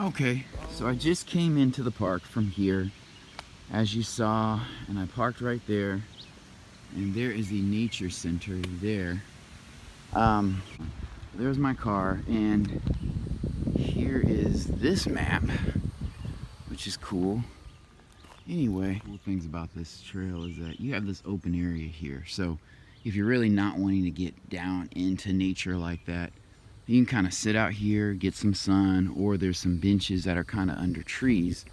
Okay, so I just came into the park from here, as you saw, and I parked right there, and there is the nature center there. There's my car, and here is this map, which is cool. Anyway, cool things about this trail is that you have this open area here, so if you're really not wanting to get down into nature like that, you can kind of sit out here, get some sun, or there's some benches that are kind of under trees,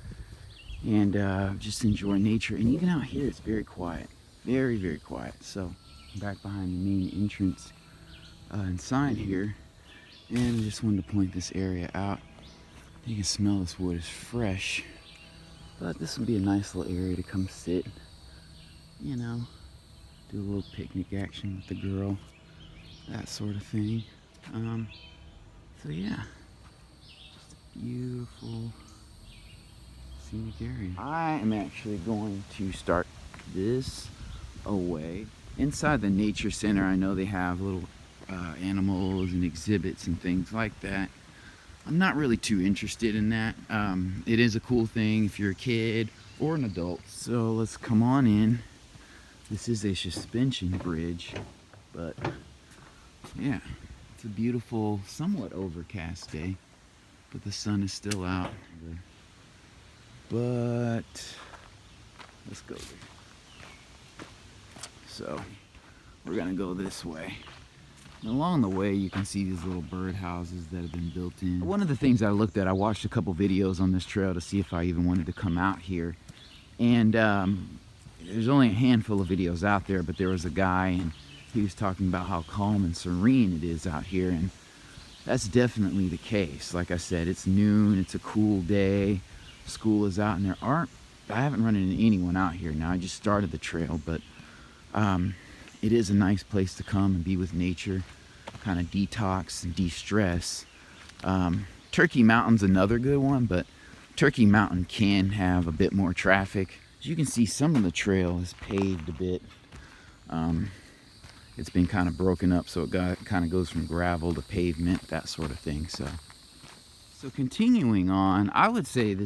and just enjoy nature. And even out here, it's very quiet, very, very quiet. So I'm back behind the main entrance and sign here, and I just wanted to point this area out. You can smell this wood is fresh, but this would be a nice little area to come sit, you know, do a little picnic action with the girl, that sort of thing. So yeah, just a beautiful scenic area. I am actually going to start this away. Inside the nature center, I know they have little animals and exhibits and things like that. I'm not really too interested in that. It is a cool thing if you're a kid or an adult. So let's come on in. This is a suspension bridge, but yeah, it's a beautiful, somewhat overcast day, but the sun is still out. But let's go there. So we're gonna go this way. And along the way, you can see these little bird houses that have been built in. One of the things I looked at, I watched a couple videos on this trail to see if I even wanted to come out here. And there's only a handful of videos out there, but there was a guy and he was talking about how calm and serene it is out here. And that's definitely the case. Like I said, it's noon, it's a cool day, school is out, and I haven't run into anyone out here now. I just started the trail, but it is a nice place to come and be with nature, kind of detox and de-stress. Turkey Mountain's another good one, but Turkey Mountain can have a bit more traffic. As you can see, some of the trail is paved a bit. It's been kind of broken up, so it kind of goes from gravel to pavement, that sort of thing. So continuing on, I would say on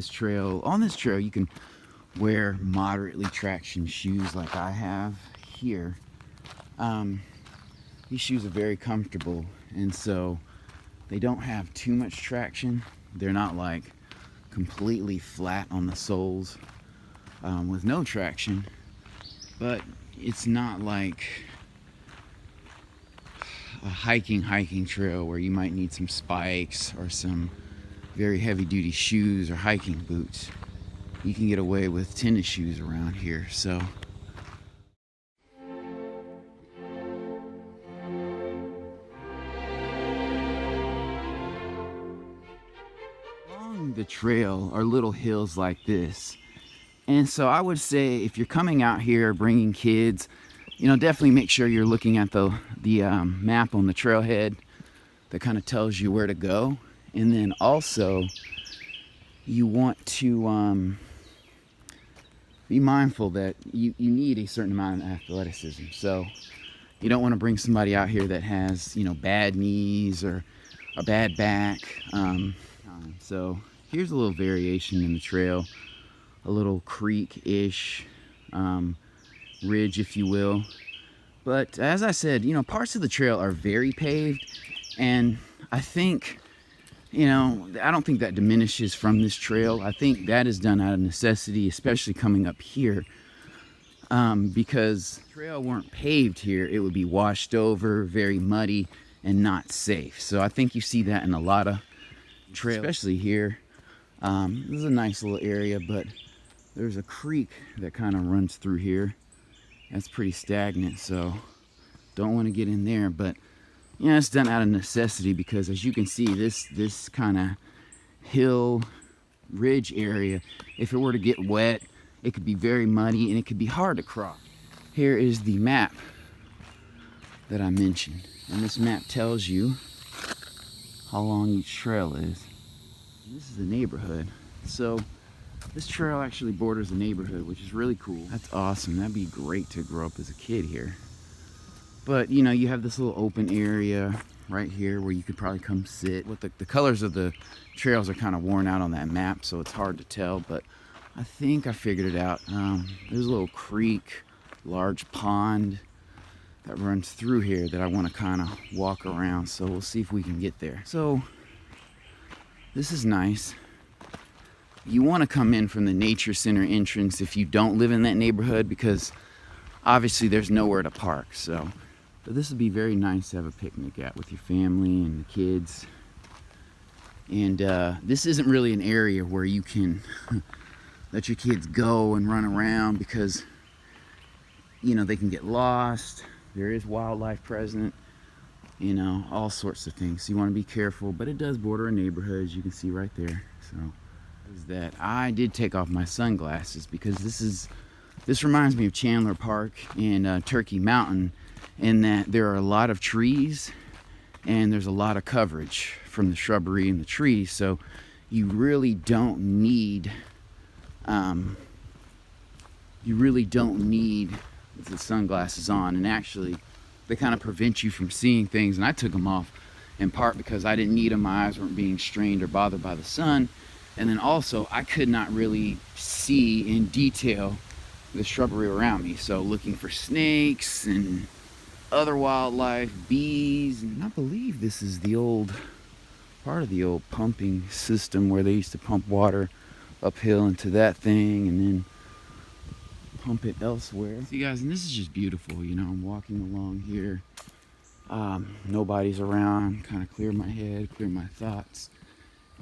this trail you can wear moderately traction shoes like I have here. These shoes are very comfortable, and so they don't have too much traction. They're not like completely flat on the soles with no traction, but it's not like a hiking trail where you might need some spikes or some very heavy duty shoes or hiking boots. You can get away with tennis shoes around here. So along the trail are little hills like this. And so I would say if you're coming out here bringing kids, you know, definitely make sure you're looking at the map on the trailhead that kind of tells you where to go. And then also you want to be mindful that you need a certain amount of athleticism. So you don't want to bring somebody out here that has, you know, bad knees or a bad back. So here's a little variation in the trail, a little creek-ish ridge, if you will. But as I said, you know, parts of the trail are very paved, and I think, you know, I don't think that diminishes from this trail. I think that is done out of necessity, especially coming up here, because if the trail weren't paved here, it would be washed over, very muddy, and not safe. So I think you see that in a lot of trails, especially here. This is a nice little area, but there's a creek that kind of runs through here. That's pretty stagnant, so don't want to get in there. But you know, it's done out of necessity because, as you can see, this kind of hill ridge area, if it were to get wet, it could be very muddy and it could be hard to cross. Here is the map that I mentioned, and this map tells you how long each trail is. And this is the neighborhood. So this trail actually borders the neighborhood, which is really cool. That's awesome. That'd be great to grow up as a kid here. But you know, you have this little open area right here where you could probably come sit. With the colors of the trails are kind of worn out on that map, so it's hard to tell, but I think I figured it out. There's a little creek, large pond that runs through here that I want to kind of walk around, so we'll see if we can get there. So this is nice. You want to come in from the nature center entrance if you don't live in that neighborhood, because obviously there's nowhere to park. So but this would be very nice to have a picnic at with your family and the kids. And this isn't really an area where you can let your kids go and run around, because you know they can get lost. There is wildlife present, you know, all sorts of things. So you want to be careful, but it does border a neighborhood, as you can see right there. So is that I did take off my sunglasses because this reminds me of Chandler Park and Turkey Mountain, in that there are a lot of trees and there's a lot of coverage from the shrubbery and the trees. So you really don't need the sunglasses on, and actually they kind of prevent you from seeing things. And I took them off in part because I didn't need them. My eyes weren't being strained or bothered by the sun, and then also I could not really see in detail the shrubbery around me, so looking for snakes and other wildlife, bees. And I believe this is the old part of the old pumping system where they used to pump water uphill into that thing and then pump it elsewhere. See guys, and this is just beautiful. You know, I'm walking along here, nobody's around, kind of clear my head, clear my thoughts.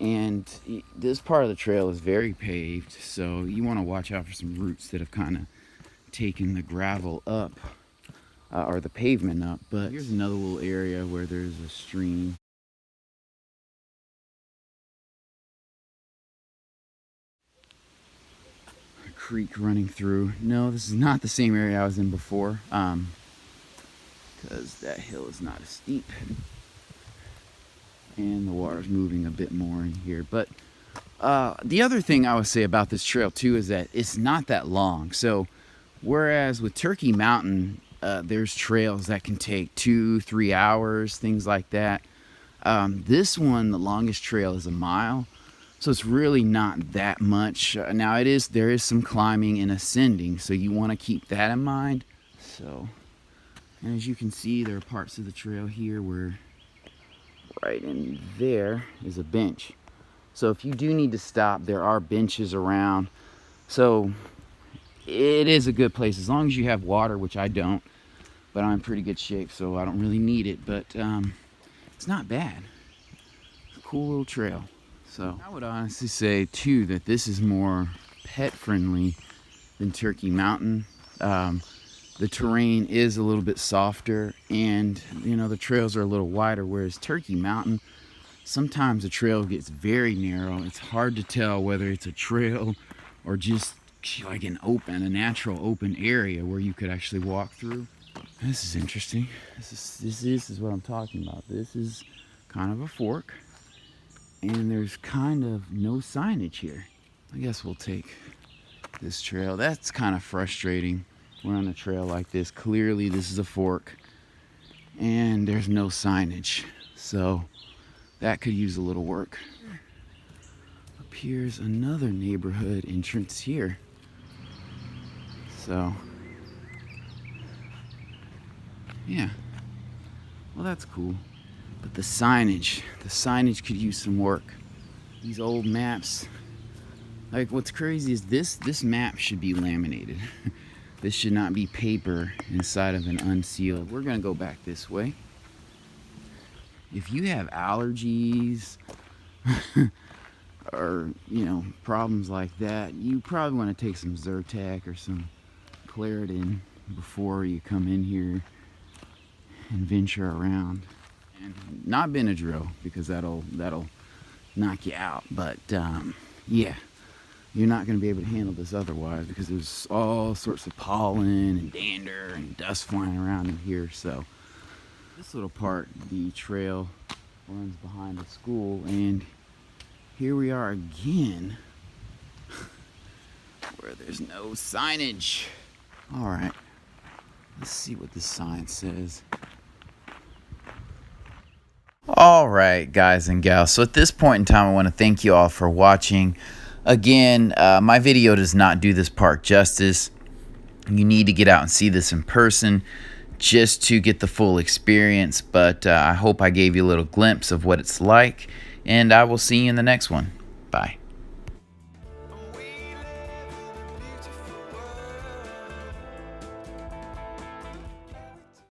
And this part of the trail is very paved, so you want to watch out for some roots that have kind of taken the gravel up or the pavement up. But here's another little area where there's a stream. Creek running through. No, this is not the same area I was in before, because that hill is not as steep and the water's moving a bit more in here. But the other thing I would say about this trail too is that it's not that long. So whereas with Turkey Mountain there's trails that can take 2-3 hours, things like that, this one, the longest trail, is a mile. So it's really not that much. Now there is some climbing and ascending, so you want to keep that in mind. So, and as you can see, there are parts of the trail here where right in there is a bench. So if you do need to stop, there are benches around. So it is a good place as long as you have water, which I don't, but I'm in pretty good shape, so I don't really need it. But it's not bad. It's a cool little trail. So I would honestly say too that this is more pet friendly than Turkey Mountain. The terrain is a little bit softer, and you know the trails are a little wider, whereas Turkey Mountain, sometimes the trail gets very narrow. It's hard to tell whether it's a trail or just like a natural open area where you could actually walk through. This is interesting. This is what I'm talking about. This is kind of a fork, and there's kind of no signage here. I guess we'll take this trail. That's kind of frustrating. We're on a trail like this. Clearly this is a fork and there's no signage, so that could use a little work. Appears another neighborhood entrance here. So yeah, well that's cool. But the signage could use some work. These old maps, like what's crazy is this map should be laminated. This should not be paper inside of an unsealed. We're gonna go back this way. If you have allergies or you know problems like that, you probably want to take some Zyrtec or some Claritin before you come in here and venture around. And not Benadryl, because that'll knock you out. But yeah, you're not going to be able to handle this otherwise, because there's all sorts of pollen and dander and dust flying around in here. So this little part, the trail runs behind the school, and here we are again where there's no signage. All right, let's see what this sign says. All right, guys and gals. So at this point in time, I want to thank you all for watching. Again, my video does not do this park justice. You need to get out and see this in person just to get the full experience. But I hope I gave you a little glimpse of what it's like. And I will see you in the next one. Bye.